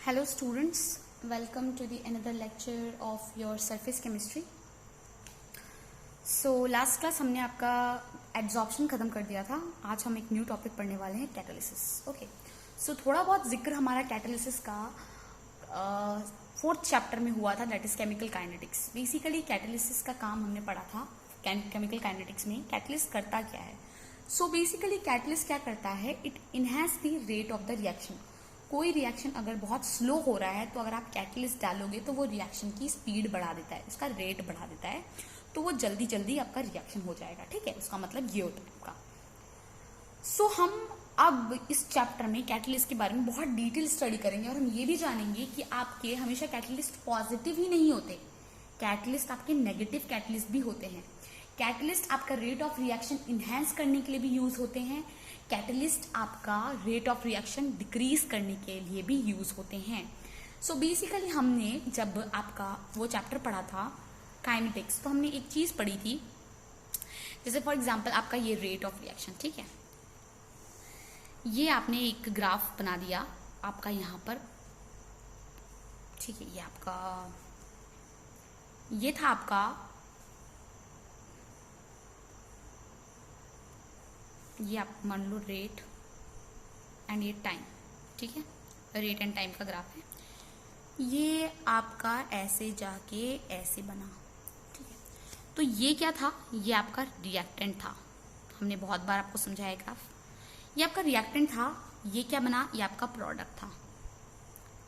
Hello students, welcome to the another lecture of your surface chemistry. So last class हमने आपका adsorption खत्म कर दिया था. आज हम एक न्यू टॉपिक पढ़ने वाले हैं, कैटालिसिस. ओके, सो थोड़ा बहुत जिक्र हमारा कैटालिसिस का फोर्थ चैप्टर में हुआ था, that is chemical kinetics. Basically catalysis का काम हमने पढ़ा था केमिकल काइनेटिक्स में. कैटलिस्ट करता क्या है? सो बेसिकली कैटलिस्ट क्या करता है, it enhance the rate of the reaction. कोई रिएक्शन अगर बहुत स्लो हो रहा है तो अगर आप कैटलिस्ट डालोगे तो वो रिएक्शन की स्पीड बढ़ा देता है, उसका रेट बढ़ा देता है, तो वो जल्दी जल्दी आपका रिएक्शन हो जाएगा. ठीक है, उसका मतलब ये होता है आपका. सो हम अब इस चैप्टर में कैटलिस्ट के बारे में बहुत डिटेल स्टडी करेंगे और हम ये भी जानेंगे कि आपके हमेशा कैटलिस्ट पॉजिटिव ही नहीं होते, कैटलिस्ट आपके नेगेटिव कैटलिस्ट भी होते हैं. कैटलिस्ट आपका रेट ऑफ रिएक्शन इनहेंस करने के लिए भी यूज होते हैं. कैटलिस्ट आपका रेट ऑफ रिएक्शन डिक्रीज करने के लिए भी यूज होते हैं. सो बेसिकली हमने जब आपका वो चैप्टर पढ़ा था काइनेटिक्स, तो हमने एक चीज पढ़ी थी, जैसे फॉर एग्जांपल आपका ये रेट ऑफ रिएक्शन. ठीक है, ये आपने एक ग्राफ बना दिया आपका यहाँ पर. ठीक है, ये आपका ये था आपका ये आप मान लो रेट एंड ये टाइम. ठीक है, रेट एंड टाइम का ग्राफ है. ये आपका ऐसे जाके ऐसे बना. ठीक है, तो ये क्या था? ये आपका रिएक्टेंट था. हमने बहुत बार आपको समझाया ग्राफ. ये आपका रिएक्टेंट था. ये क्या बना? ये आपका प्रोडक्ट था.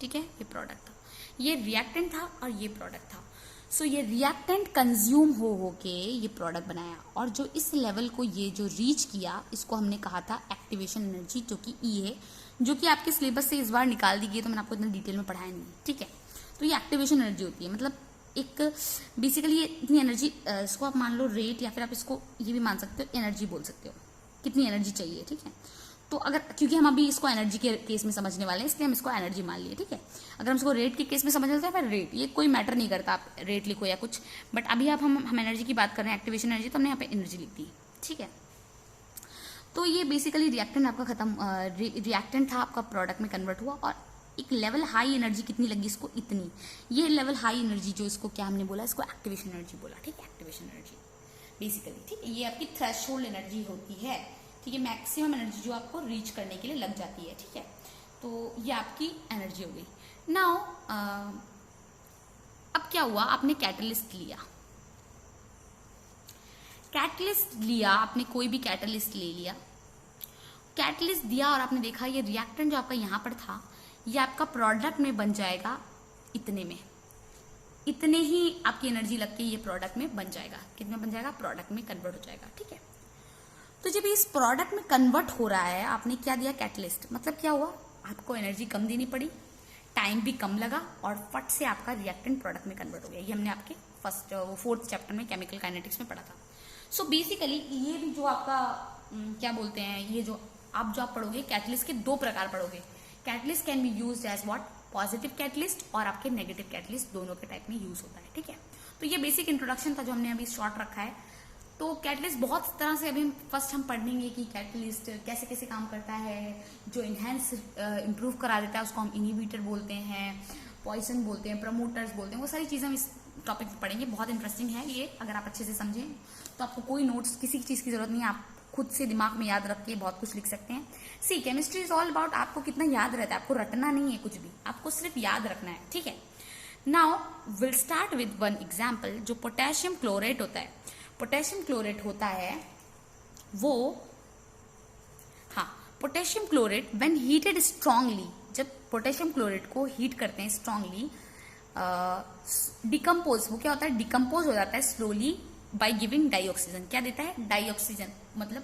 ठीक है, ये प्रोडक्ट था. ये रिएक्टेंट था और ये प्रोडक्ट था. सो ये रिएक्टेंट कंज्यूम हो के ये प्रोडक्ट बनाया, और जो इस लेवल को ये जो रीच किया, इसको हमने कहा था एक्टिवेशन एनर्जी, जो कि ई है, जो कि आपके सिलेबस से इस बार निकाल दी गई, तो मैंने आपको इतना डिटेल में पढ़ाया नहीं. ठीक है, तो ये एक्टिवेशन एनर्जी होती है, मतलब एक बेसिकली ये इतनी एनर्जी, इसको आप मान लो रेट, या फिर आप इसको ये भी मान सकते हो एनर्जी बोल सकते हो, कितनी एनर्जी चाहिए. ठीक है, तो अगर क्योंकि हम अभी इसको एनर्जी के केस में समझने वाले हैं, इसलिए हम इसको एनर्जी मान लिए. ठीक है, अगर हम इसको रेट के केस में समझ लेते हैं फिर रेट, ये कोई मैटर नहीं करता, आप रेट लिखो या कुछ, बट अभी आप हम एनर्जी की बात कर रहे हैं, एक्टिवेशन एनर्जी, तो हमने यहाँ पे एनर्जी लिख दी. ठीक है, तो ये बेसिकली रिएक्टेंट आपका खत्म, रिएक्टेंट था आपका प्रोडक्ट में कन्वर्ट हुआ, और एक लेवल हाई एनर्जी कितनी लगी इसको? इतनी. ये लेवल हाई एनर्जी जो इसको क्या हमने बोला, इसको एक्टिवेशन एनर्जी बोला. ठीक है, एक्टिवेशन एनर्जी बेसिकली. ठीक है, ये आपकी थ्रेशोल्ड एनर्जी होती है. ठीक है, मैक्सिमम एनर्जी जो आपको रीच करने के लिए लग जाती है. ठीक है, तो ये आपकी एनर्जी हो गई. नाउ अब क्या हुआ, आपने कैटलिस्ट लिया. कैटलिस्ट लिया आपने, कोई भी कैटलिस्ट ले लिया, कैटलिस्ट दिया, और आपने देखा ये रिएक्टेंट जो आपका यहां पर था, ये आपका प्रोडक्ट में बन जाएगा इतने में. इतने ही आपकी एनर्जी लग के ये प्रोडक्ट में बन जाएगा. कितने बन जाएगा? प्रोडक्ट में कन्वर्ट हो जाएगा. ठीक है, तो जब इस प्रोडक्ट में कन्वर्ट हो रहा है, आपने क्या दिया? कैटलिस्ट. मतलब क्या हुआ? आपको एनर्जी कम देनी पड़ी, टाइम भी कम लगा, और फट से आपका रिएक्टेंट प्रोडक्ट में कन्वर्ट हो गया. ये हमने आपके फोर्थ चैप्टर में केमिकल काइनेटिक्स में पढ़ा था. सो बेसिकली ये भी जो आपका क्या बोलते हैं, ये जो आप पढ़ोगे, कैटलिस्ट के दो प्रकार पढ़ोगे. Catalyst can be used as what? Positive catalyst, और आपके नेगेटिव कैटलिस्ट, दोनों के टाइप में यूज होता है. ठीक है, तो ये बेसिक इंट्रोडक्शन था जो हमने अभी शॉर्ट रखा है. तो कैटलिस्ट बहुत तरह से अभी फर्स्ट हम पढ़ेंगे कि कैटलिस्ट कैसे कैसे काम करता है. जो इनहेंस इंप्रूव करा देता है उसको हम इनहिबिटर बोलते हैं, पॉइजन बोलते हैं, प्रमोटर्स बोलते हैं. वो सारी चीजें हम इस टॉपिक में पढ़ेंगे. बहुत इंटरेस्टिंग है ये. अगर आप अच्छे से समझें तो आपको कोई नोट्स किसी चीज की जरूरत नहीं है, आप खुद से दिमाग में याद रख के बहुत कुछ लिख सकते हैं. See chemistry is all about आपको कितना याद रहता है. आपको रटना नहीं है कुछ भी, आपको सिर्फ याद रखना है. ठीक है, now will start with one example. जो पोटेशियम क्लोरेट होता है, पोटेशियम क्लोरेट होता है वो, हाँ, potassium chlorate when heated strongly, जब पोटेशियम क्लोरेट को हीट करते हैं स्ट्रांगली, डिकम्पोज, वो क्या होता है? डिकम्पोज हो जाता है स्लोली बाय गिविंग डाइऑक्सीजन. क्या देता है? डाइऑक्सीजन, मतलब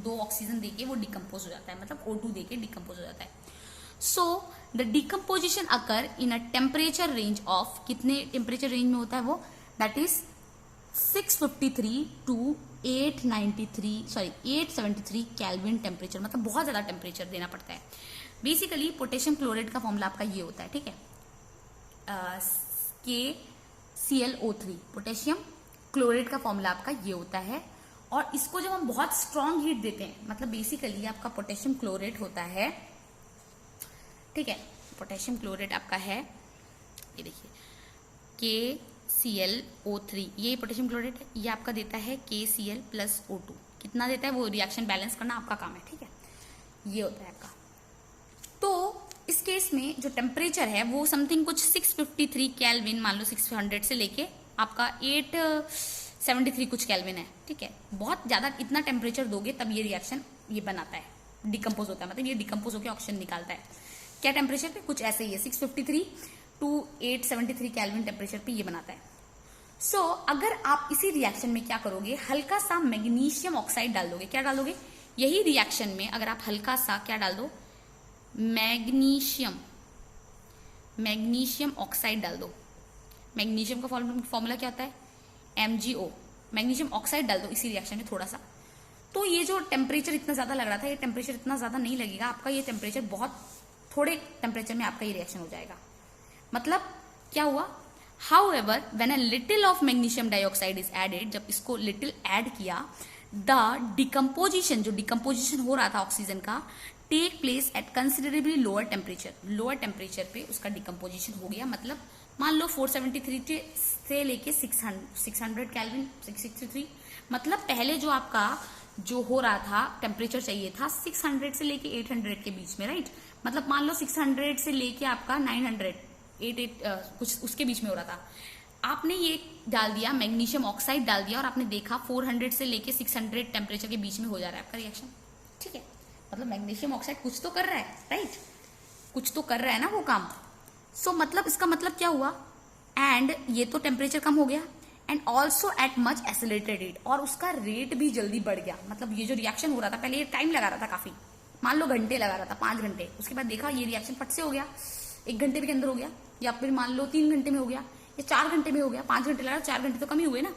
2 ऑक्सीजन देके वो डिकम्पोज हो जाता है, मतलब O2 देके डिकम्पोज हो जाता है. So the decomposition occur in a temperature range of, कितने टेम्परेचर रेंज में होता है वो? That is 653 to 873 kelvin temperature, मतलब बहुत ज्यादा टेम्परेचर देना पड़ता है. बेसिकली पोटेशियम क्लोराइड का फॉर्मूला आपका ये होता है. ठीक है, KClO3, पोटेशियम क्लोराइड का फॉर्मूला आपका ये होता है. और इसको जब हम बहुत स्ट्रांग हीट देते हैं, मतलब बेसिकली आपका पोटेशियम क्लोराइड होता है. ठीक है, पोटेशियम क्लोरेट आपका है, ये देखिए KClO3, ये पोटेशियम क्लोरेट है, ये आपका देता है KCl प्लस O2। कितना देता है वो रिएक्शन बैलेंस करना आपका काम है, ठीक है, ये होता है आपका। तो इस केस में जो टेम्परेचर है वो समथिंग कुछ 653 केल्विन, मान लो 600 से लेके आपका 873 कुछ केल्विन है, ठीक है। बहुत ज्यादा इतना टेम्परेचर दोगे तब ये रिएक्शन ये बनाता है, डिकम्पोज होता है, मतलब ये डिकम्पोज होकर ऑक्सीजन निकालता है। क्या टेम्परेचर पे? कुछ ऐसे ही है, 653 टू 873 केल्विन टेम्परेचर पे ये बनाता है। सो अगर आप इसी रिएक्शन में क्या करोगे, हल्का सा मैग्नीशियम ऑक्साइड डाल दोगे। क्या डाल दोगे? यही रिएक्शन में अगर आप हल्का सा क्या डाल दो, मैग्नीशियम ऑक्साइड डाल दो। मैग्नीशियम का फॉर्मूला क्या होता है? MgO। मैग्नीशियम ऑक्साइड डाल दो इसी रिएक्शन में थोड़ा सा, तो ये जो टेम्परेचर इतना ज्यादा लग रहा था, ये टेम्परेचर इतना ज्यादा नहीं लगेगा आपका। ये टेम्परेचर बहुत थोड़े टेम्परेचर में आपका ये रिएक्शन हो जाएगा। मतलब क्या हुआ? However, when a little of magnesium dioxide is added, जब इसको little ऐड किया, the decomposition, जो डिकम्पोजिशन हो रहा था ऑक्सीजन का, take place at considerably lower temperature. Lower temperature पे उसका डिकम्पोजिशन हो गया। मतलब मान लो 473 से लेके 600 केल्विन, 663, मतलब पहले जो आपका जो हो रहा था टेम्परेचर चाहिए था 600 से लेके 800 के बीच में, राइट। मतलब मान लो 600 से लेके आपका 900 कुछ उसके बीच में हो रहा था। आपने ये डाल दिया, मैग्नीशियम ऑक्साइड डाल दिया, और आपने देखा 400 से लेके 600 टेम्परेचर के बीच में हो जा रहा है आपका रिएक्शन, ठीक है। मतलब मैग्नीशियम ऑक्साइड कुछ तो कर रहा है, राइट, कुछ तो कर रहा है ना वो काम। सो मतलब इसका मतलब क्या हुआ? एंड ये तो टेम्परेचर कम हो गया, and also eight much acylated rate, और उसका रेट भी जल्दी बढ़ गया। मतलब ये जो रिएक्शन हो रहा था, पहले ये टाइम लगा रहा था काफी, मान लो घंटे लगा रहा था, 5 घंटे, उसके बाद देखा ये रिएक्शन फट से हो गया, 1 घंटे के अंदर हो गया, या फिर मान लो 3 घंटे में हो गया, या 4 घंटे में हो गया। 5 घंटे लगा, 4 घंटे तो कम ही हुए ना।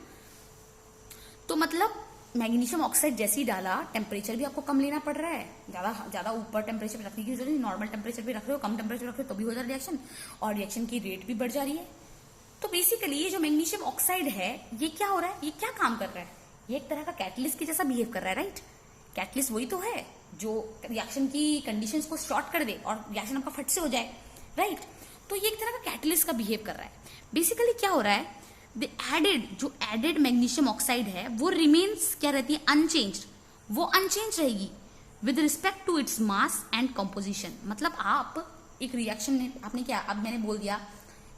तो मतलब मैग्नीशियम ऑक्साइड जैसे ही डाला, टेम्परेचर भी आपको कम लेना पड़ रहा है, ज्यादा ऊपर टेम्परेचर पे रखने की जरूरत नहीं, नॉर्मल टेम्परेचर पे रख रहे हो, कम टेम्परेचर रख रहे हो तो भी हो जा रहा है रिएक्शन, और रिएक्शन की रेट भी बढ़ जा रही है। तो बेसिकली ये जो मैग्नीशियम ऑक्साइड है, ये क्या हो रहा है, ये क्या काम कर रहा है? ये एक तरह का कैटलिस्ट की जैसा बिहेव कर रहा है, राइट। कैटलिस्ट वही तो है जो रिएक्शन की कंडीशंस को शॉर्ट कर दे और रिएक्शन आपका फट से हो जाए, राइट। तो ये एक तरह का कैटलिस्ट का बिहेव कर रहा है। बेसिकली क्या हो रहा है, जो एडेड मैग्नीशियम ऑक्साइड है वो रिमेन्स क्या रहती है, अनचेंज्ड, वो अनचेंज रहेगी with respect to its mass and composition. मतलब आप एक रिएक्शन में आपने क्या, अब मैंने बोल दिया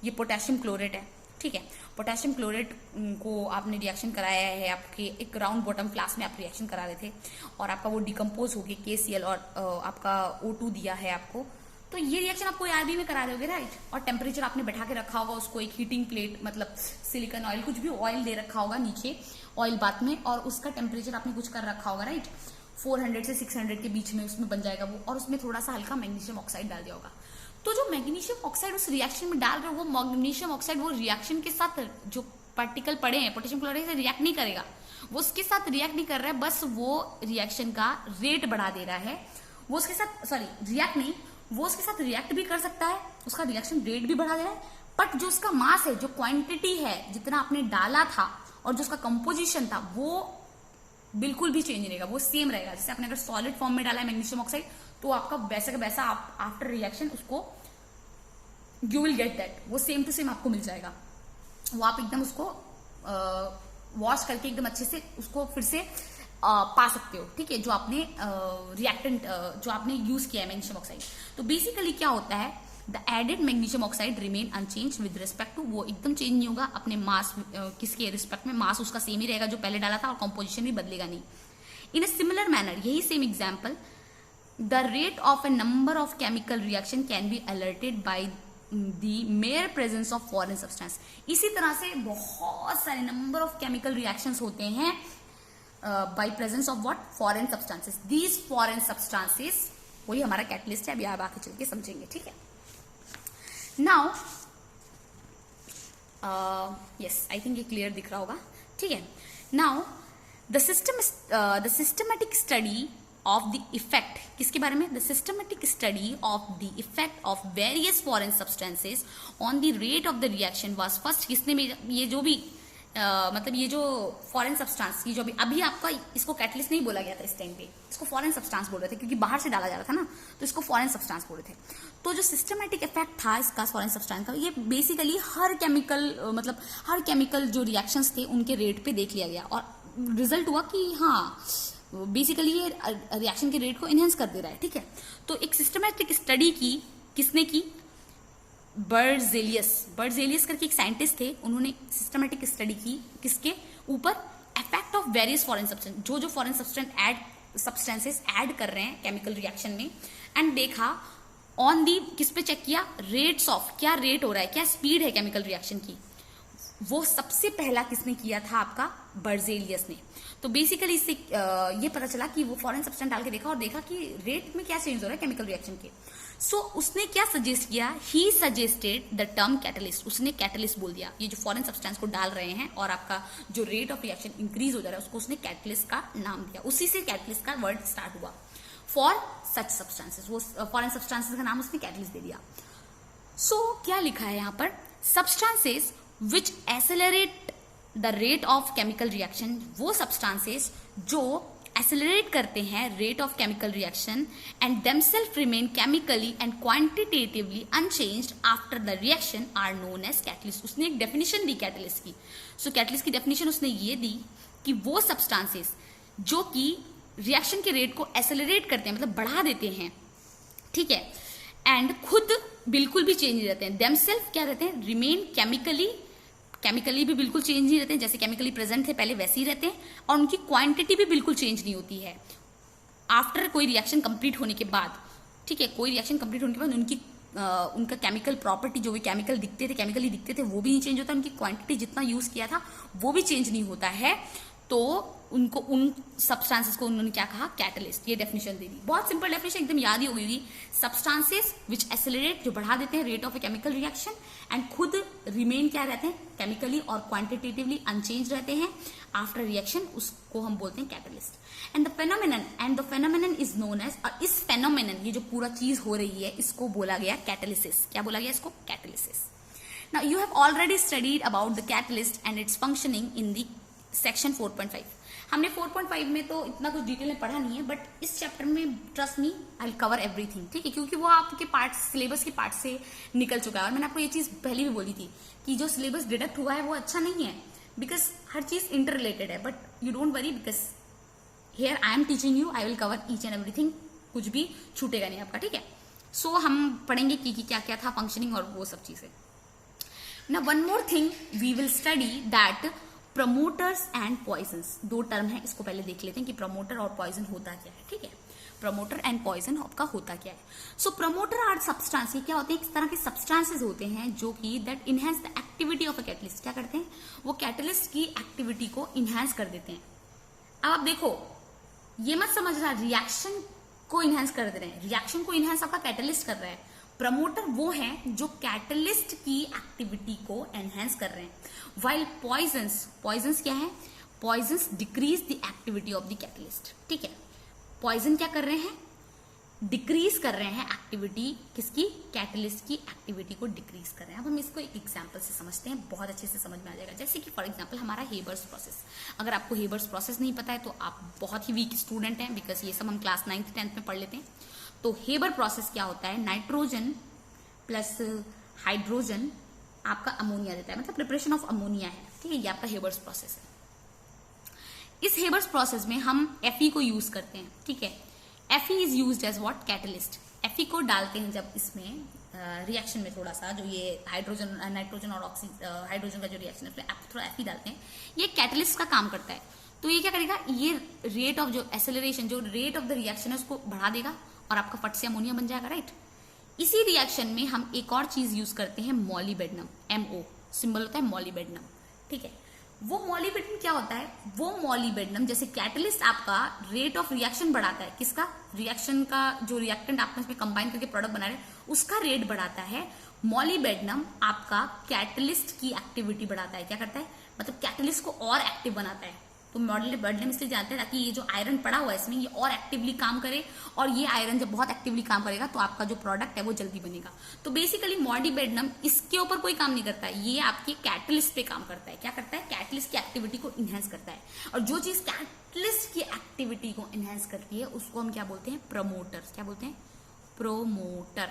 ये पोटेशियम क्लोरेट है, ठीक है। पोटेशियम क्लोरेट को आपने रिएक्शन कराया है, आपके एक राउंड बॉटम क्लास में आप रिएक्शन करा रहे थे, और आपका वो डिकम्पोज हो गया KCl और आपका O2 दिया है आपको। तो ये रिएक्शन आपको आरबी में करा दोगे, राइट। और टेम्परेचर आपने बैठा के रखा होगा उसको, एक हीटिंग प्लेट, मतलब सिलिकॉन ऑयल, कुछ भी ऑयल दे रखा होगा नीचे ऑयल बाथ में, और उसका टेम्परेचर आपने कुछ कर रखा होगा, राइट। 400 से 600 के बीच में उसमें बन जाएगा वो, और उसमें थोड़ा सा हल्का मैग्नीशियम ऑक्साइड डाल दिया होगा। तो जो मैग्नीशियम ऑक्साइड उस रिएक्शन में डाल रहे हो, वो मैग्नीशियम ऑक्साइड वो रिएक्शन के साथ जो पार्टिकल पड़े हैं पोटेशियम क्लोराइड से रिएक्ट नहीं करेगा, वो उसके साथ रिएक्ट नहीं कर रहा है, बस वो रिएक्शन का रेट बढ़ा दे रहा है। वो उसके साथ रिएक्ट नहीं, वो उसके साथ रिएक्ट भी कर सकता है, उसका रिएक्शन रेट भी बढ़ा दे रहा है, बट जो उसका मास है, जो क्वांटिटी है, जितना आपने डाला था और जो उसका कंपोजिशन था, वो बिल्कुल भी चेंज नहीं रहेगा, वो सेम रहेगा। जैसे आपने अगर सॉलिड फॉर्म में डाला है मैग्नीशियम ऑक्साइड, तो आपका वैसा का वैसा आप आफ्टर रिएक्शन उसको यू विल गेट दैट, वो सेम टू सेम आपको मिल जाएगा। वो आप एकदम उसको वॉश करके एकदम अच्छे से उसको फिर से पा सकते हो, ठीक है, जो आपने रिएक्टेंट जो आपने यूज किया है मैग्नीशियम ऑक्साइड। तो बेसिकली क्या होता है, the added magnesium oxide remain unchange with respect to, वो एकदम चेंज नहीं होगा अपने मास, किसके रिस्पेक्ट में, मास उसका सेम ही रहेगा जो पहले डाला था, और कंपोजिशन भी बदलेगा नहीं। इन अ सिमिलर मैनर, यही same example, the rate of A number of chemical reaction can be alerted by the mayor presence of foreign substance. इसी तरह से बहुत सारे नंबर ऑफ केमिकल रिएक्शंस होते हैं by presence of what, foreign substances. These foreign substances, वही हमारा catalyst है, अभी आप आगे चल के समझेंगे, ठीक है। Now, yes, I think ये क्लियर दिख रहा होगा, ठीक है। Now, the systematic study of the effect, किसके बारे में, the systematic study of the effect of various foreign substances on the rate of the reaction was first, किसने, ये जो भी मतलब ये जो फॉरेन सब्सटेंस की जो अभी आपका इसको कैटलिस्ट नहीं बोला गया था इस टाइम पे, इसको फॉरेन सब्सटेंस बोल रहे थे क्योंकि बाहर से डाला जा रहा था ना, तो इसको फॉरेन सब्सटेंस बोल रहे थे। तो जो सिस्टमैटिक इफेक्ट था इसका फॉरेन सब्सटेंस का, ये बेसिकली हर केमिकल जो रिएक्शंस थे उनके रेट पे देख लिया गया और रिजल्ट हुआ कि हाँ बेसिकली ये रिएक्शन के रेट को इनहेंस कर दे रहा है। ठीक है, तो एक सिस्टमैटिक स्टडी की, किसने की? बर्जेलियस करके एक साइंटिस्ट थे, उन्होंने सिस्टमैटिक स्टडी की किसके ऊपर? Effect of various foreign substance, जो फॉरेन सब्सटेंसेस ऐड कर रहे हैं केमिकल रिएक्शन में, एंड देखा ऑन दी, किस पे चेक किया? रेट्स ऑफ, क्या रेट हो रहा है, क्या स्पीड है केमिकल रिएक्शन की। वो सबसे पहला किसने किया था? आपका बर्जेलियस ने। तो बेसिकली इससे ये पता चला कि वो फॉरेन सब्सटेंस डाल के देखा और देखा कि रेट में क्या चेंज हो रहा है केमिकल रिएक्शन के। सो उसने क्या सजेस्ट किया? He suggested the term catalyst, उसने कैटलिस्ट बोल दिया। ये जो फॉरेन सब्सटेंस को डाल रहे हैं और आपका जो रेट ऑफ रिएक्शन इंक्रीज हो जा रहा है उसको उसने कैटलिस्ट का नाम दिया, उसी से कैटलिस्ट का वर्ड स्टार्ट हुआ फॉर सच सब्सटेंसेस। वो फॉरेन सब्सटेंसेस का नाम उसने कैटलिस्ट दे दिया। सो क्या लिखा है यहाँ पर? Substances which accelerate the rate of chemical reaction, वो सब्सटेंसेस जो एक्सेलरेट करते हैं rate of chemical reaction and themselves remain chemically and quantitatively unchanged after the reaction are known as catalyst. उसने एक डेफिनेशन दी कैटलिस्ट की। सो कैटलिस्ट की definition उसने ये दी कि वो सब्सटेंसेस जो कि रिएक्शन के रेट को एक्सेलरेट करते हैं, मतलब बढ़ा देते हैं, ठीक है, एंड खुद बिल्कुल भी चेंज नहीं रहते हैं, देमसेल्फ क्या रहते हैं? रिमेन केमिकली भी बिल्कुल चेंज नहीं रहते हैं, जैसे केमिकली प्रेजेंट थे पहले वैसे ही रहते हैं, और उनकी क्वांटिटी भी बिल्कुल चेंज नहीं होती है आफ्टर कोई रिएक्शन कंप्लीट होने के बाद। ठीक है, कोई रिएक्शन कंप्लीट होने के बाद उनका केमिकल प्रॉपर्टी, जो भी केमिकली दिखते थे वो भी नहीं चेंज होता, उनकी क्वांटिटी जितना यूज किया था वो भी चेंज नहीं होता है। तो उनको, उन सब्सटेंसेस को उन्होंने क्या कहा? कैटलिस्ट। ये डेफिनेशन दे दी, बहुत सिंपल डेफिनेशन, एकदम याद ही हो गई थी। सब्सटेंसेस विच एक्सेलरेट, जो बढ़ा देते हैं rate of a chemical reaction, and खुद रिमेन क्या रहते हैं? केमिकली और क्वांटिटेटिवली अनचेंज रहते हैं आफ्टर रिएक्शन, उसको हम बोलते हैं catalyst. And the phenomenon is known as, और इस फेनोमेनन, ये जो पूरा चीज हो रही है, इसको बोला गया कैटलिसिस। क्या बोला गया इसको? Catalysis. Now you have already studied about the catalyst and it's functioning in the section 4.5। हमने 4.5 में तो इतना कुछ डिटेल में पढ़ा नहीं है, बट इस चैप्टर में trust me I will cover everything. ठीक है, क्योंकि वो आपके पार्ट, सिलेबस के पार्ट से निकल चुका है। और मैंने आपको ये चीज पहले भी बोली थी कि जो सिलेबस डिडक्ट हुआ है वो अच्छा नहीं है, बिकॉज हर चीज इंटर रिलेटेड है। But you don't worry, because here I am teaching you, I will cover each and everything, कुछ भी छूटेगा नहीं आपका। ठीक है, सो हम पढ़ेंगे कि क्या क्या था फंक्शनिंग और वो सब चीजें। Now one more thing we will study that promoters and poisons. दो टर्म है, इसको पहले देख लेते हैं कि प्रमोटर और पॉइजन होता क्या है। ठीक है, प्रमोटर एंड पॉइजन आपका होता क्या है। सो प्रमोटर आर सब्सटेंस, ये क्या होते हैं? इस तरह के सब्सटेंसेस होते हैं जो कि that enhance the activity of a catalyst. क्या करते हैं? वो कैटलिस्ट की एक्टिविटी को इनहेंस कर देते हैं। अब आप देखो, ये मत समझना रिएक्शन को इनहेंस कर दे रहे हैं, रिएक्शन को इनहेंस आपका कैटलिस्ट कर रहा है। प्रमोटर वो हैं जो कैटलिस्ट की एक्टिविटी को एनहेंस कर रहे हैं, वाइल पॉइजन्स क्या है? Poisons decrease the activity of the catalyst. ठीक है, पॉइजन क्या कर रहे हैं? डिक्रीज कर रहे हैं एक्टिविटी किसकी? कैटलिस्ट की एक्टिविटी को डिक्रीज कर रहे हैं। अब हम इसको एक एग्जांपल से समझते हैं, बहुत अच्छे से समझ में आ जाएगा। जैसे कि फॉर एग्जांपल हमारा हेबर्स प्रोसेस। अगर आपको हेबर्स प्रोसेस नहीं पता है तो आप बहुत ही वीक स्टूडेंट हैं, बिकॉज ये सब हम क्लास 9th 10th में पढ़ लेते हैं। तो हेबर प्रोसेस क्या होता है? नाइट्रोजन प्लस हाइड्रोजन आपका अमोनिया देता है, मतलब प्रिपरेशन ऑफ अमोनिया है। ठीक है, ये आपका हेबर्स प्रोसेस है। इस हेबर्स प्रोसेस में हम Fe को यूज करते हैं। ठीक है, Fe is used as what? Catalyst. Fe को डालते हैं जब इसमें रिएक्शन में, थोड़ा सा जो ये हाइड्रोजन, नाइट्रोजन और हाइड्रोजन का जो रिएक्शन है उसमें थोड़ा Fe डालते हैं, ये कैटलिस्ट का काम करता है। तो ये क्या करेगा? ये रेट ऑफ जो एक्सेलरेशन, जो रेट ऑफ द रिएक्शन है उसको बढ़ा देगा और आपका फट से अमोनिया बन जाएगा, राइट। इसी रिएक्शन में हम एक और चीज यूज करते हैं, मॉलिबेडनम। MO सिंबल होता है मॉलिबेडनम। ठीक है, वो मॉलिबेडनम क्या होता है? वो मॉलिबेडनम जैसे कैटलिस्ट आपका रेट ऑफ रिएक्शन बढ़ाता है, किसका? रिएक्शन का जो रिएक्टेंट आप इसमें कंबाइन करके प्रोडक्ट बना रहे हैं उसका रेट बढ़ाता है। मॉलिबेडनम आपका कैटलिस्ट की एक्टिविटी बढ़ाता है। क्या करता है? मतलब कैटलिस्ट को और एक्टिव बनाता है। तो मॉलिबेडनम इसलिए जानते हैं ताकि ये जो आयरन पड़ा हुआ है इसमें ये और एक्टिवली काम करे, और ये आयरन जब बहुत एक्टिवली काम करेगा तो आपका जो प्रोडक्ट है वो जल्दी बनेगा। तो बेसिकली मॉलिबेडनम इसके ऊपर कोई काम नहीं करता है, ये आपके कैटलिस्ट पे काम करता है। क्या करता है? कैटलिस्ट की एक्टिविटी को इनहेंस करता है, और जो चीज कैटलिस्ट की एक्टिविटी को इनहेंस करती है उसको हम क्या बोलते हैं? प्रमोटर। क्या बोलते हैं? प्रोमोटर।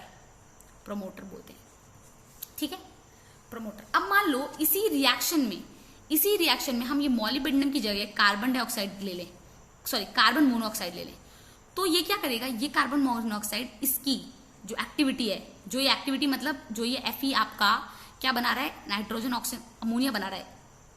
प्रमोटर बोलते हैं, ठीक है, प्रमोटर। अब मान लो इसी रिएक्शन में हम ये मॉलिबेडनम की जगह कार्बन डाइऑक्साइड ले लें, सॉरी कार्बन मोनोऑक्साइड ले लें, तो ये क्या करेगा? ये कार्बन मोनोऑक्साइड इसकी जो एक्टिविटी है, जो ये एक्टिविटी मतलब जो ये Fe आपका क्या बना रहा है? नाइट्रोजन ऑक्सीजन अमोनिया बना रहा है,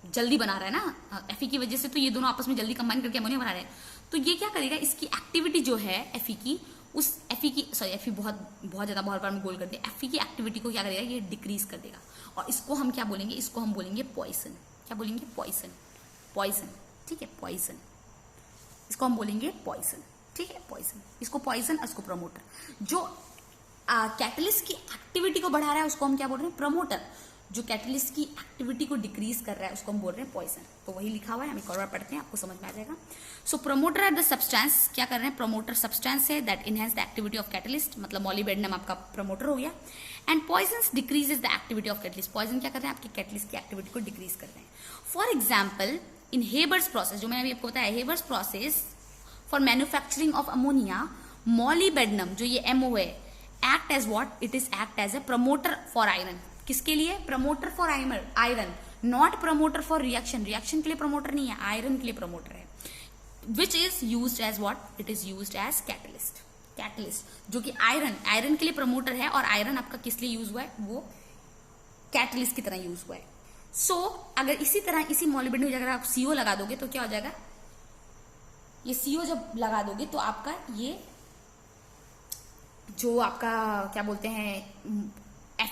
जल्दी बना रहा है ना, Fe की वजह से तो ये दोनों आपस में जल्दी कंबाइन करके अमोनिया बना रहे हैं। तो ये क्या करेगा? इसकी एक्टिविटी जो है Fe की, उस Fe बहुत ज्यादा बहुत बार में गोल कर दिया, Fe की एक्टिविटी को क्या करेगा? ये डिक्रीज कर देगा, और इसको हम क्या बोलेंगे? इसको हम बोलेंगे पॉइजन। क्या बोलेंगे? पॉइजन, ठीक है, पॉइजन। इसको हम बोलेंगे पॉइजन, ठीक है, पॉइजन। इसको पॉइजन और इसको प्रमोटर। जो कैटलिस्ट की एक्टिविटी को बढ़ा रहा है उसको हम क्या बोल रहे हैं? प्रमोटर। जो कैटलिस्ट की एक्टिविटी को डिक्रीज कर रहा है उसको हम बोल रहे हैं पॉइजन। तो वही लिखा हुआ है, हम एक और बार पढ़ते हैं, आपको समझ में आ जाएगा। So promoter are the substance, क्या कर रहे हैं? प्रमोटर सब्सटेंस है that enhance the activity of catalyst, मतलब मॉलिबेडनम आपका प्रमोटर हो गया। And poison decreases the activity of catalyst. Poison क्या कर रहे हैं? आपकी कैटलिस्ट की एक्टिविटी को डिक्रीज कर रहे हैं। For example in Haber's process, जो मैंने अभी आपको बताया, Haber's process for manufacturing of ammonia, molybdenum जो ये MO है, act as what? It is act as a promoter for iron. किसके लिए? Promoter for iron, not promoter for reaction. Reaction के लिए प्रमोटर नहीं है, आयरन के लिए प्रमोटर है। Which is used as what? It is used as catalyst. Catalyst जो कि आयरन के लिए प्रमोटर है, और आयरन आपका किस लिए यूज हुआ है? वो कैटलिस्ट की तरह यूज हुआ है। सो अगर इसी तरह इसी मॉलिबेडनम की जगह आप CO लगा दोगे तो क्या हो जाएगा? ये CO जब लगा दोगे तो आपका ये जो आपका क्या बोलते हैं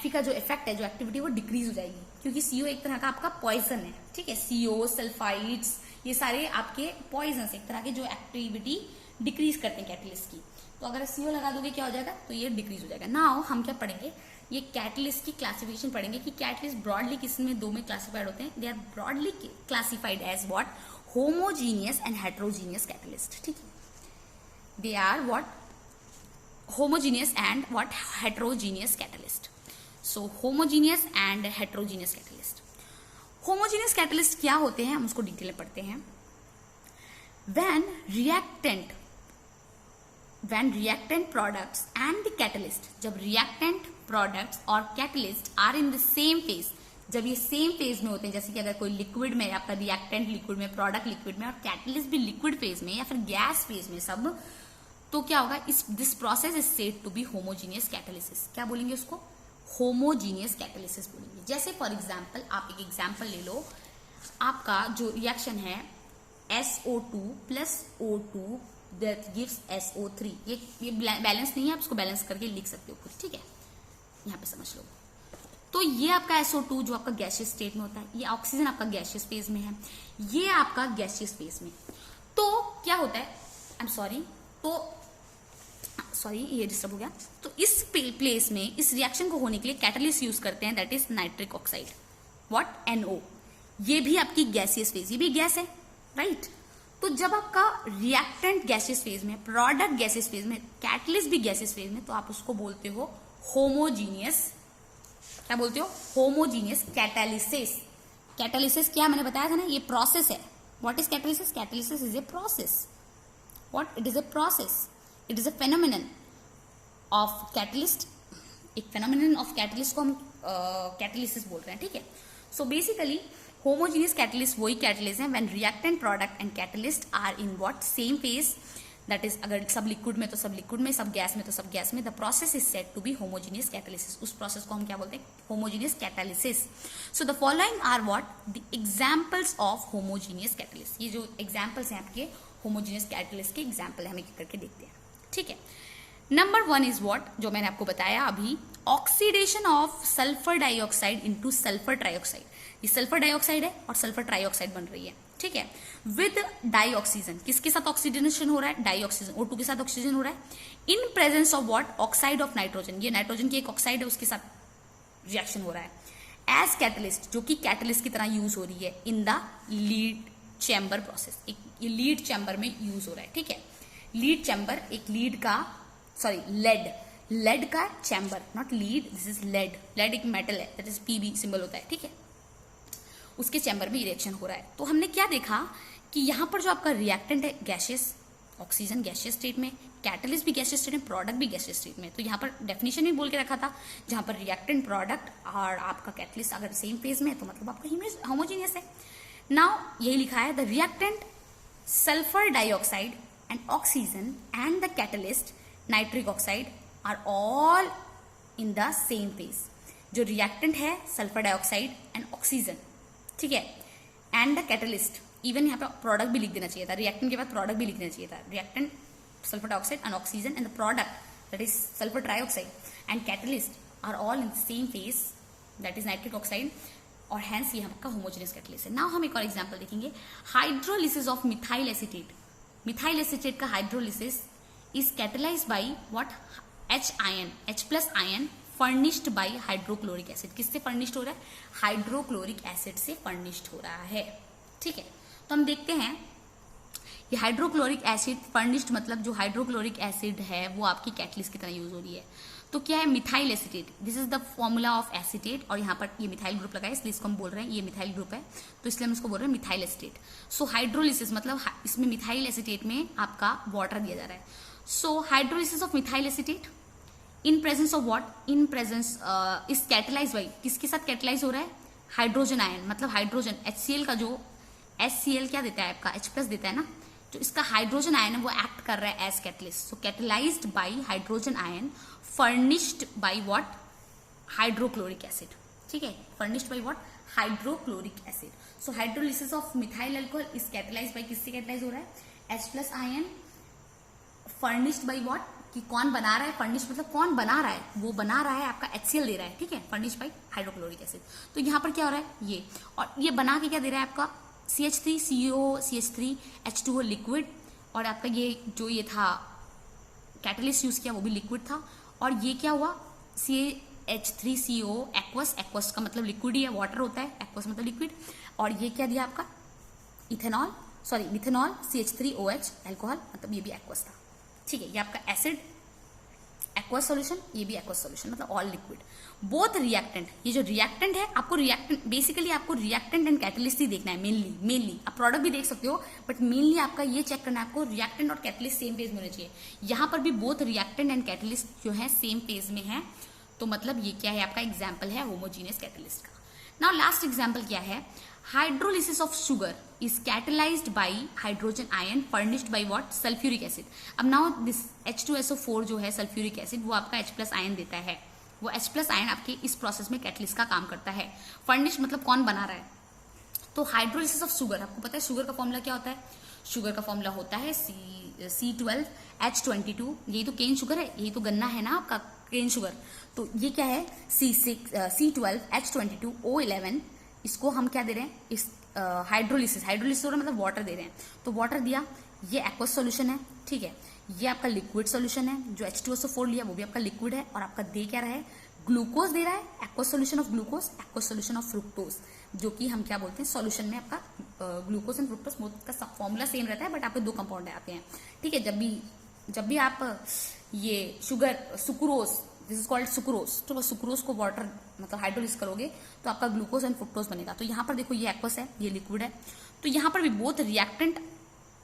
Fe का जो इफेक्ट है, जो एक्टिविटी, वो डिक्रीज हो जाएगी, क्योंकि CO एक तरह का आपका पॉइजन है, ठीक है। CO, सल्फाइड्स, ये सारे आपके पॉइजन एक तरह के जो एक्टिविटी डिक्रीज करते हैं कैटलिस्ट की। तो अगर CO लगा दोगे क्या हो जाएगा? तो ये डिक्रीज हो जाएगा। नाउ हम क्या पढ़ेंगे? ये कैटलिस्ट की क्लासिफिकेशन पढ़ेंगे कि कैटलिस्ट ब्रॉडली किसमें दो में क्लासिफाइड होते हैं। They are broadly classified as what? Homogeneous and heterogeneous catalyst, ठीक है। They are what? Homogeneous and what? Heterogeneous catalyst. So homogeneous and heterogeneous catalyst. Homogeneous catalyst क्या होते हैं, हम उसको डिटेल में पढ़ते हैं। when reactant products and the catalyst, जब reactant products और catalyst are in the same phase, जब ये सेम फेज में होते हैं, जैसे कि अगर कोई लिक्विड में, आपका रिएक्टेंट लिक्विड में, प्रोडक्ट लिक्विड में, और कैटलिस्ट भी लिक्विड फेज में या फिर गैस फेज में, सब, तो क्या होगा? This process is said to be homogeneous catalysis. क्या बोलेंगे उसको? होमोजीनियस कैटालिसिस बोलेंगे। जैसे फॉर एग्जाम्पल, आप एक एग्जाम्पल ले लो, आपका जो रिएक्शन है SO2 plus O2 that gives SO3। ये बैलेंस नहीं है, आप इसको बैलेंस करके लिख सकते हो खुद, ठीक है, यहाँ पे समझ लो। तो ये आपका SO2 जो आपका गैसियस स्टेट में होता है, ये ऑक्सीजन आपका गैसियस फेज में है, ये आपका गैसियस फेज में। तो क्या होता है, आई एम सॉरी, ये डिस्टर्ब हो गया। तो इस प्लेस में इस रिएक्शन को होने के लिए कैटलिस्ट यूज करते हैं, that is nitric oxide, what? NO। ये भी आपकी गैसियस फेज, ये भी गैस है, राइट। तो जब आपका रिएक्टेंट गैसियस फेज में, प्रोडक्ट गैसियस फेज में, कैटलिस्ट भी गैसियस फेज में, तो आप उसको बोलते हो होमोजीनियस। क्या बोलते हो? Homogeneous catalysis. कैटालिसिस क्या मैंने बताया था ना, ये प्रोसेस है। What is catalysis? Catalysis is a process. What? It is a process, it is a phenomenon of catalyst. एक फेनोमेनन ऑफ कैटलिस्ट को हम कैटालिसिस बोल रहे हैं, ठीक है। सो बेसिकली होमोजीनियस कैटलिस्ट वही कैटलिस्ट है when reactant product and catalyst are in what? Same phase, that is अगर सब लिक्विड में तो सब लिक्विड में, सब गैस में तो सब गैस में, the process is said to be homogeneous catalysis. उस प्रोसेस को हम क्या बोलते हैं? Homogeneous catalysis. So the following are what? The examples of homogeneous catalyst. ये जो एग्जांपल्स हैं आपके होमोजीनियस कैटालिस्ट के एग्जांपल है, हम एक करके देखते हैं, ठीक है। Number 1 is what? जो मैंने आपको बताया अभी, oxidation of sulphur dioxide into sulphur trioxide. ये सल्फर डाइऑक्साइड है और सल्फर ट्राइऑक्साइड बन रही है, ठीक है, विद डाइऑक्सीजन। किसके साथ ऑक्सीडेशन हो रहा है? डाइऑक्सीजन, O2 के साथ ऑक्सीजन हो रहा है, इन presence of what? Oxide of nitrogen. ये नाइट्रोजन की एक ऑक्साइड है, उसके साथ रिएक्शन हो रहा है एज कैटलिस्ट, जो कि कैटलिस्ट की तरह यूज हो रही है in the lead chamber process, एक ये लीड चैम्बर में यूज हो रहा है, ठीक है। लीड चैम्बर एक लेड का chamber, not lead, this is lead. Lead एक मेटल है, दैट इज पीबी सिंबल होता है, ठीक है। उसके चैम्बर में रिएक्शन हो रहा है। तो हमने क्या देखा कि यहाँ पर जो आपका रिएक्टेंट है गैसियस, ऑक्सीजन गैसियस स्टेट में, कैटलिस्ट भी गैसियस स्टेट में, प्रोडक्ट भी गैसियस स्टेट में। तो यहाँ पर डेफिनेशन भी बोल के रखा था, जहाँ पर रिएक्टेंट, प्रोडक्ट और आपका कैटलिस्ट अगर सेम फेज में है तो मतलब आपका होमोजीनियस है। नाउ यही लिखा है, the reactant sulphur dioxide and oxygen and the catalyst nitric oxide are all in the same phase. जो रिएक्टेंट है सल्फर डाइऑक्साइड एंड ऑक्सीजन, ठीक है, एंड द कैटलिस्ट, इवन यहाँ पे प्रोडक्ट भी लिख देना चाहिए था, रिएक्टेंट के बाद प्रोडक्ट भी लिख देना चाहिए था। Reactant sulphur dioxide and oxygen and the product that is sulphur trioxide and catalyst are all in same phase, that is nitric oxide, और हैंस ये आपका होमोजेनियस कैटलिस्ट है। नाउ हम एक और एग्जांपल देखेंगे, hydrolysis of methyl acetate. Methyl acetate का hydrolysis is catalysed by what, H ion, H plus ion furnished by hydrochloric acid. किससे फर्निश्ड हो रहा है? हाइड्रोक्लोरिक एसिड से फर्निश्ड हो रहा है, ठीक है। तो हम देखते हैं ये हाइड्रोक्लोरिक एसिड फर्निश्ड, मतलब जो हाइड्रोक्लोरिक एसिड है वो आपकी कैटलिस्ट की तरह यूज हो रही है। तो क्या है? Methyl acetate, this is the formula of acetate, और यहाँ पर ये मिथाइल ग्रुप लगा है इसलिए इसको हम बोल रहे हैं ये मिथाइल ग्रुप है, तो इसलिए हम इसको बोल रहे हैं मिथाइल एसीटेट। सो हाइड्रोलिसिस मतलब इसमें मिथाइल एसीटेट में आपका वाटर दिया जा रहा है। So hydrolysis of methyl acetate in presence of what, in presence is catalyse by, किसके साथ कैटलाइज हो रहा है? हाइड्रोजन आयन, मतलब हाइड्रोजन HCl का जो HCl क्या देता है आपका, H प्लस देता है ना, जो इसका हाइड्रोजन आयन है वो एक्ट कर रहा है as catalyst. So catalysed by hydrogen ion furnished by what, hydrochloric acid, ठीक है, furnished by what, hydrochloric acid. So hydrolysis of methyl alcohol is catalysed by, किससे कैटलाइज हो रहा है? H plus ion furnished by what, कि कौन बना रहा है? फर्निश मतलब कौन बना रहा है? वो बना रहा है आपका HCl दे रहा है, ठीक है, फर्निश बाय हाइड्रोक्लोरिक एसिड। तो यहाँ पर क्या हो रहा है ये, और ये बना के क्या दे रहा है आपका CH3CO CH3 H2O लिक्विड, और आपका ये जो ये था कैटलिस्ट यूज किया वो भी लिक्विड था, और ये क्या हुआ CH3CO एक्वस, एक्वस का मतलब लिक्विड ही है, वाटर होता है, एक्वस मतलब लिक्विड, और ये क्या दिया आपका ethanol, sorry methanol CH3OH alcohol, मतलब ये भी एक्वस था, ठीक है। ये आपका एसिड एक्वस सॉल्यूशन, ये भी एक्वस सॉल्यूशन, मतलब ऑल लिक्विड। बोथ रिएक्टेंट, ये जो रिएक्टेंट है आपको रिएक्टेंट, बेसिकली आपको रिएक्टेंट एंड कैटलिस्ट ही देखना है मेनली आप प्रोडक्ट भी देख सकते हो, बट मेनली आपका ये चेक करना है आपको रिएक्टेंट और कैटलिस्ट सेम फेज में होने चाहिए। यहाँ पर भी बोथ रिएक्टेंट एंड कैटलिस्ट जो है सेम फेज में है, तो मतलब ये क्या है आपका एग्जाम्पल है होमोजीनियस कैटलिस्ट का। नाउ लास्ट एग्जाम्पल क्या है, hydrolysis of sugar is catalysed by hydrogen ion furnished by what, sulphuric acid. अब नाउ दिस H2SO4 जो है सल्फ्यूरिक एसिड, वो आपका H प्लस आयन देता है, वो H प्लस आयन आपके इस प्रोसेस में कैटलिस्ट का काम करता है। फर्निश्ड मतलब कौन बना रहा है? तो हाइड्रोलिसिस ऑफ शुगर, आपको पता है शुगर का फॉर्मूला क्या होता है? शुगर का फॉर्मूला होता है C12H22, यही तो केन शुगर है, यही तो गन्ना है ना आपका केन शुगर, तो ये क्या है C12H22O11, इसको हम क्या दे रहे हैं, इस हाइड्रोलिसिस हो रहा है मतलब वाटर दे रहे हैं, तो वाटर दिया, ये एक्वस सॉल्यूशन है, ठीक है, ये आपका लिक्विड सॉल्यूशन है, जो H2SO4 लिया वो भी आपका लिक्विड है, और आपका दे क्या रहा है, ग्लूकोज दे रहा है, aqueous solution of glucose, aqueous solution of fructose, जो कि हम क्या बोलते हैं सॉल्यूशन में आपका ग्लूकोज एंड फ्रुक्टोज बोथ का फॉर्मूला सेम रहता है, बट आपके दो कंपाउंड आते हैं, ठीक है। जब भी आप ये sugar sucrose, this is called sucrose, तो वो सुक्रोज को वाटर मतलब हाइड्रोलिसिस करोगे तो आपका ग्लूकोज एंड फ्रुक्टोज बनेगा। तो यहाँ पर देखो ये एक्वस है, ये लिक्विड है, तो यहाँ पर भी both reactant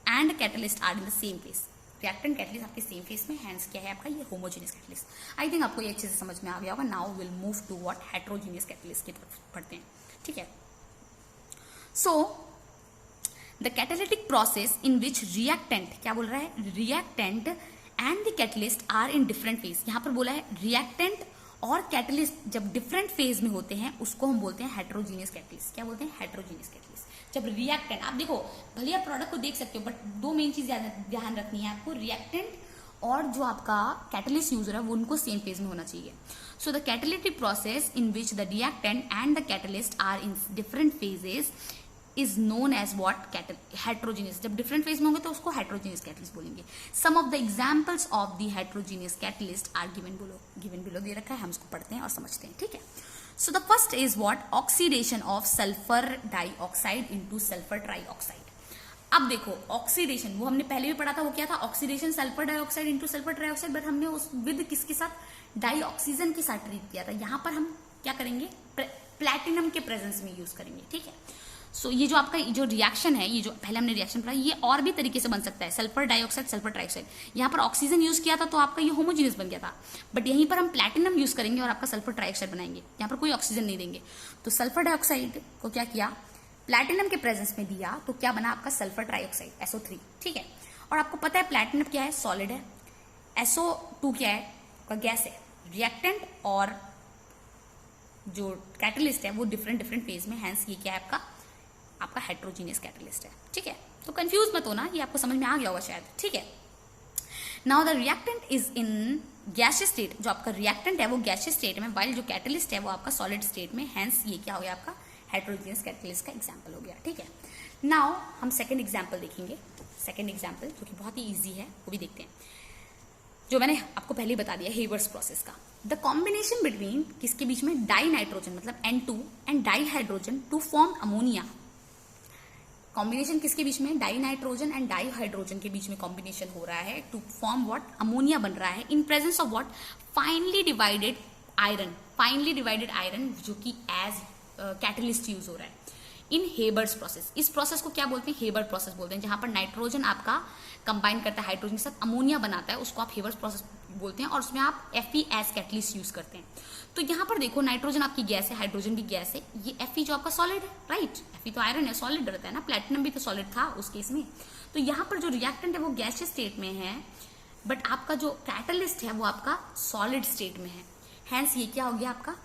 and catalyst are in the same phase, reactant catalyst आपके सेम फेज में, हैंस क्या है आपका ये होमोजेनियस कैटलिस्ट। आई थिंक आपको ये अच्छे से समझ में आ गया होगा। Now will move to what, heterogeneous catalyst की तरफ पढ़ते हैं, ठीक है। So the catalytic process in which reactant, क्या बोल रहा है, reactant and the catalyst are in different phase. यहाँ पर बोला है रिएक्टेंट और कैटलिस्ट जब डिफरेंट फेज में होते हैं उसको हम बोलते हैं हेट्रोजीनियस कैटलिस्ट। क्या बोलते हैं? Heterogeneous catalyst. जब रिएक्टेंट, आप देखो भले आप प्रोडक्ट को देख सकते हो, बट दो मेन चीज ध्यान रखनी है आपको, रिएक्टेंट और जो आपका कैटलिस्ट यूजर है वो उनको सेम फेज में होना चाहिए। So the catalytic process in which the reactant and the catalyst are in different phases is known as what, heterogeneous. जब डिफरेंट फेज में होंगे तो उसको हेट्रोजीनियस कैटलिस्ट बोलेंगे। Some of the examples of the heterogeneous catalyst are given below दे रखा है, हम इसको पढ़ते हैं और समझते हैं, ठीक है। So the first is what, oxidation of sulphur dioxide into sulphur trioxide. अब देखो ऑक्सीडेशन, वो हमने पहले भी पढ़ा था, वो क्या था, oxidation sulphur dioxide into sulphur trioxide, but हमने उस विद किसके साथ, डाई ऑक्सीजन के साथ ट्रीट किया था। यहां पर हम क्या करेंगे, प्लैटिनम के प्रेजेंस में यूज करेंगे, ठीक है। सो ये जो आपका जो रिएक्शन है, ये जो पहले हमने रिएक्शन पढ़ा, ये और भी तरीके से बन सकता है, सल्फर डाइऑक्साइड सल्फर ट्राइऑक्साइड। यहाँ पर ऑक्सीजन यूज किया था तो आपका ये होमोजीनियस बन गया था, बट यहीं पर हम प्लैटिनम यूज करेंगे और आपका सल्फर ट्राइऑक्साइड बनाएंगे, यहाँ पर कोई ऑक्सीजन नहीं देंगे। तो सल्फर डाइऑक्साइड को क्या किया, प्लैटिनम के प्रेजेंस में दिया, तो क्या बना आपका सल्फर ट्राइऑक्साइड SO3, ठीक है। और आपको पता है प्लैटिनम क्या है, सॉलिड है, SO2 क्या है, आपका गैस है। रिएक्टेंट और जो कैटलिस्ट है वो डिफरेंट फेज में, हैंस ये क्या है आपका हेट्रोजीनियस कैटलिस्ट है, ठीक है। तो कंफ्यूज मत होना, ये आपको समझ में आ गया होगा शायद, ठीक है। Now the reactant is in gaseous state, जो आपका रिएक्टेंट है वो गैसियस स्टेट में, वाइल जो कैटलिस्ट है वो आपका सॉलिड स्टेट में, हैंस ये क्या हो गया आपका हेट्रोजीनियस कैटलिस्ट का एग्जाम्पल हो गया, ठीक है। नाउ हम सेकेंड एग्जाम्पल देखेंगे, सेकेंड एग्जाम्पल जो कि बहुत ही ईजी है वो भी देखते हैं, जो मैंने आपको पहले बता दिया, हेवर्स प्रोसेस का। द कॉम्बिनेशन बिटवीन किसके बीच में, डाई नाइट्रोजन मतलब N2 and di hydrogen to form ammonia. Combination किसके बीच में, di nitrogen and di hydrogen के बीच में कॉम्बिनेशन हो रहा है टू फॉर्म व्हाट, अमोनिया बन रहा है इन presence of what, finely divided iron, finally divided iron जो कि एज कैटलिस्ट यूज हो रहा है इन हेबर्स प्रोसेस। इस प्रोसेस को क्या बोलते हैं, हेबर प्रोसेस बोलते हैं, जहां पर नाइट्रोजन आपका कंबाइन करता है हाइड्रोजन के साथ, अमोनिया बनाता है, उसको आप हेबर्स प्रोसेस बोलते हैं, और उसमें आप Fe एज कैटलिस्ट यूज करते हैं। तो यहाँ पर देखो नाइट्रोजन आपकी गैस है, हाइड्रोजन भी गैस है, ये Fe जो आपका सॉलिड है, राइट, Fe तो आयरन है, सॉलिड रहता है ना, प्लैटिनम भी तो सॉलिड था उस केस में। तो यहाँ पर जो रिएक्टेंट है वो गैसियस स्टेट में है, बट आपका जो कैटलिस्ट है वो आपका सॉलिड स्टेट में है, हैंस ये क्या हो गया आपका,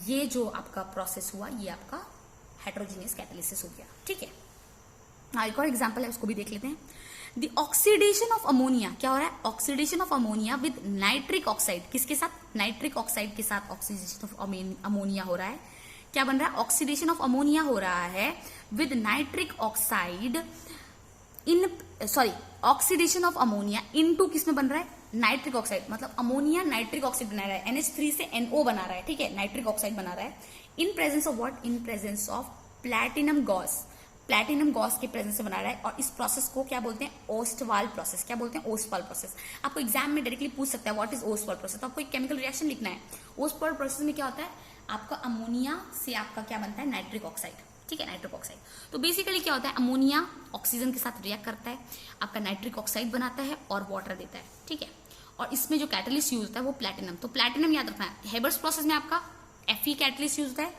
ये जो आपका प्रोसेस हुआ ये आपका हेट्रोजीनियस कैटालिसिस हो गया, ठीक है। एक और एग्जांपल है, उसको भी देख लेते हैं। द ऑक्सीडेशन ऑफ अमोनिया, क्या हो रहा है, oxidation of ammonia with nitric oxide, किसके साथ, नाइट्रिक ऑक्साइड के साथ ऑक्सीडेशन ऑफ अमोनिया हो रहा है। क्या बन रहा है, ऑक्सीडेशन ऑफ अमोनिया हो रहा है with nitric oxide in, sorry, oxidation of ammonia into किसमें बन रहा है, नाइट्रिक ऑक्साइड, मतलब अमोनिया नाइट्रिक ऑक्साइड बना रहा है, NH3 से NO बना रहा है, ठीक है, नाइट्रिक ऑक्साइड बना रहा है, इन presence of what, in presence of platinum Gauss, platinum Gauss के प्रेजेंस से बना रहा है। और इस प्रोसेस को क्या बोलते हैं, ओस्टवाल प्रोसेस। क्या बोलते हैं, ओस्टवाल प्रोसेस। आपको एग्जाम में डायरेक्टली पूछ सकता है व्हाट इज ओस्टवाल प्रोसेस, तो आपको एक केमिकल रिएक्शन लिखना है। ओस्टवाल प्रोसेस में क्या होता है, आपका अमोनिया से आपका क्या बनता है, नाइट्रिक ऑक्साइड, ठीक है, नाइट्रिक ऑक्साइड। तो बेसिकली क्या होता है, अमोनिया ऑक्सीजन के साथ रिएक्ट करता है, आपका नाइट्रिक ऑक्साइड बनाता है और वाटर देता है, ठीक है। और इसमें जो कैटलिस्ट यूज होता है वो प्लैटिनम, तो प्लैटिनम याद रखना है। हेबर्स प्रोसेस में आपका Fe कैटलिस्ट यूज होता है,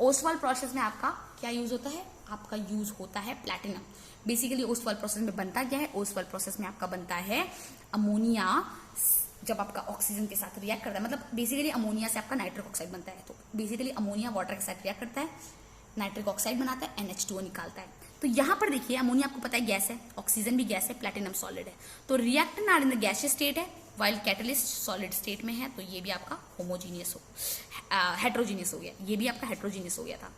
ओस्टवाल प्रोसेस में आपका क्या यूज होता है, आपका यूज होता है प्लैटिनम। बेसिकली ओस्टवाल प्रोसेस में बनता क्या है, ओस्टवाल प्रोसेस में आपका बनता है अमोनिया, जब आपका ऑक्सीजन के साथ रिएक्ट करता है, मतलब बेसिकली अमोनिया से आपका नाइट्रिक ऑक्साइड बनता है। तो बेसिकली अमोनिया वाटर के साथ रिएक्ट करता है, नाइट्रिक ऑक्साइड बनाता है, NH2O निकालता है। तो यहां पर देखिए अमोनिया आपको पता है गैस है, ऑक्सीजन भी गैस है, प्लैटिनम सॉलिड है। तो reactant are in the gaseous state है, वाइल कैटलिस्ट सॉलिड स्टेट में है, तो ये भी आपका होमोजीनियस हो, हेट्रोजीनियस हो गया, ये भी आपका हेट्रोजीनियस हो गया था।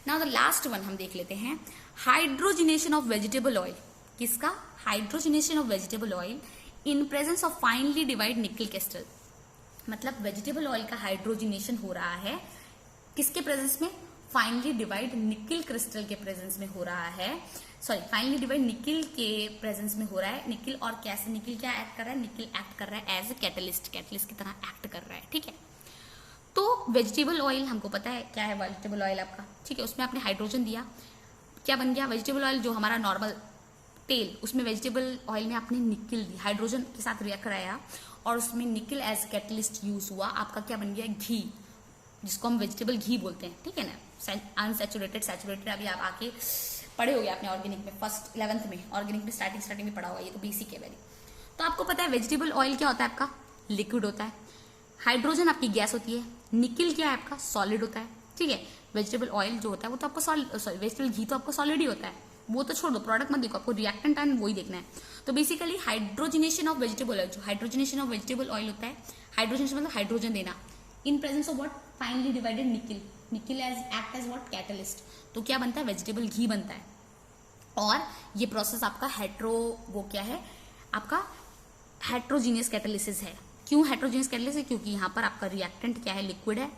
नाउ द लास्ट वन हम देख लेते हैं, हाइड्रोजिनेशन ऑफ वेजिटेबल ऑयल। किसका, hydrogenation of vegetable oil in presence of finally divide nickel crystal. मतलब वेजिटेबल ऑयल का हाइड्रोजिनेशन हो रहा है किसके प्रेजेंस में, फाइनली डिवाइड निकल क्रिस्टल के प्रेजेंस में हो रहा है, सॉरी फाइनली डिवाइड निकल के प्रेजेंस में हो रहा है। निकल और कैसे, निकल क्या एक्ट कर रहा है, निकल एक्ट कर रहा है एज ए कैटलिस्ट, कैटलिस्ट की तरह एक्ट कर रहा है, ठीक है। तो वेजिटेबल ऑयल हमको पता है क्या है, वेजिटेबल ऑयल आपका, ठीक है, उसमें आपने हाइड्रोजन दिया, क्या बन गया वेजिटेबल ऑयल, जो हमारा नॉर्मल तेल, उसमें वेजिटेबल ऑयल में आपने निकल दी, हाइड्रोजन के साथ रिएक्ट कराया और उसमें निकल एज कैटलिस्ट यूज हुआ, आपका क्या बन गया, घी, जिसको हम वेजिटेबल घी बोलते हैं, ठीक है ना। अनसैचुरेटेड, सैचुरेटेड अभी आप आके पढ़े हो गए आपने ऑर्गेनिक में, फर्स्ट 11th में, ऑर्गेनिक में स्टार्टिंग में पढ़ा हुआ, ये तो बेसिक है वेरी। तो आपको पता है वेजिटेबल ऑयल क्या होता है, आपका लिक्विड होता है, हाइड्रोजन आपकी गैस होती है, निकल क्या है आपका सॉलिड होता है, ठीक है। वेजिटेबल ऑयल जो होता है वो तो आपको सॉलिड, सॉरी वेजिटेबल घी तो आपको सॉलिड ही होता है, वो तो छोड़ दो, प्रोडक्ट मत देखो, आपको रिएक्टेंट एंड वही देखना है। तो basically hydrogenation of vegetable oil, जो हाइड्रोजिनेशन ऑफ वेजिटेबल ऑयल होता है, हाइड्रोजनेशन मतलब हाइड्रोजन देना, in presence of what, finely divided nickel, nickel as act as what, catalyst, तो क्या बनता है, वेजिटेबल घी बनता है। और ये प्रोसेस आपका वो क्या है, आपका हेट्रोजीनियस कैटालिसिस है। क्यों हेट्रोजीनियस कैटालिसिस, क्योंकि यहाँ पर आपका रिएक्टेंट क्या है, लिक्विड है,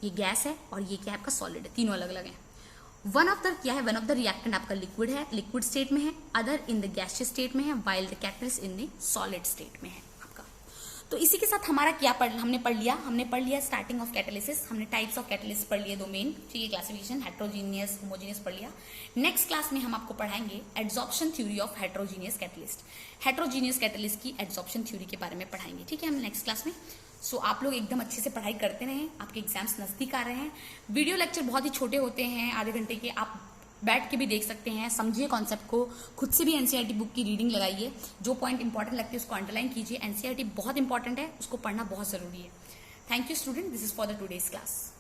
ये गैस है, और ये क्या है आपका सॉलिड है, तीनों अलग अलग है। वन ऑफ द क्या है, वन ऑफ द रिएक्टेंट आपका लिक्विड है, लिक्विड स्टेट में है, other in the gaseous state में है, while the catalyst in the solid state में है आपका। तो इसी के साथ हमारा क्या हमने पढ़ लिया स्टार्टिंग ऑफ कैटालिसिस, हमने टाइप्स ऑफ कैटालिस्ट पढ़ लिए दो मेन, ठीक है, क्लासिफिकेशन हेट्रोजीनियस होमोजीनियस पढ़ लिया। नेक्स्ट क्लास में हम आपको पढ़ाएंगे adsorption theory of heterogeneous catalyst, heterogeneous catalyst की एड्सॉर्प्शन थ्योरी के बारे में पढ़ाएंगे, ठीक है, हम नेक्स्ट क्लास में। सो आप लोग एकदम अच्छे से पढ़ाई करते रहें, आपके एग्जाम्स नजदीक आ रहे हैं। वीडियो लेक्चर बहुत ही छोटे होते हैं, आधे घंटे के, आप बैठ के भी देख सकते हैं, समझिए कॉन्सेप्ट को, खुद से भी एनसीईआरटी बुक की रीडिंग लगाइए, जो पॉइंट इंपॉर्टेंट लगते हैं उसको अंडरलाइन कीजिए। एनसीईआरटी बहुत इंपॉर्टेंट है, उसको पढ़ना बहुत जरूरी है। Thank you student, this is for the today's class.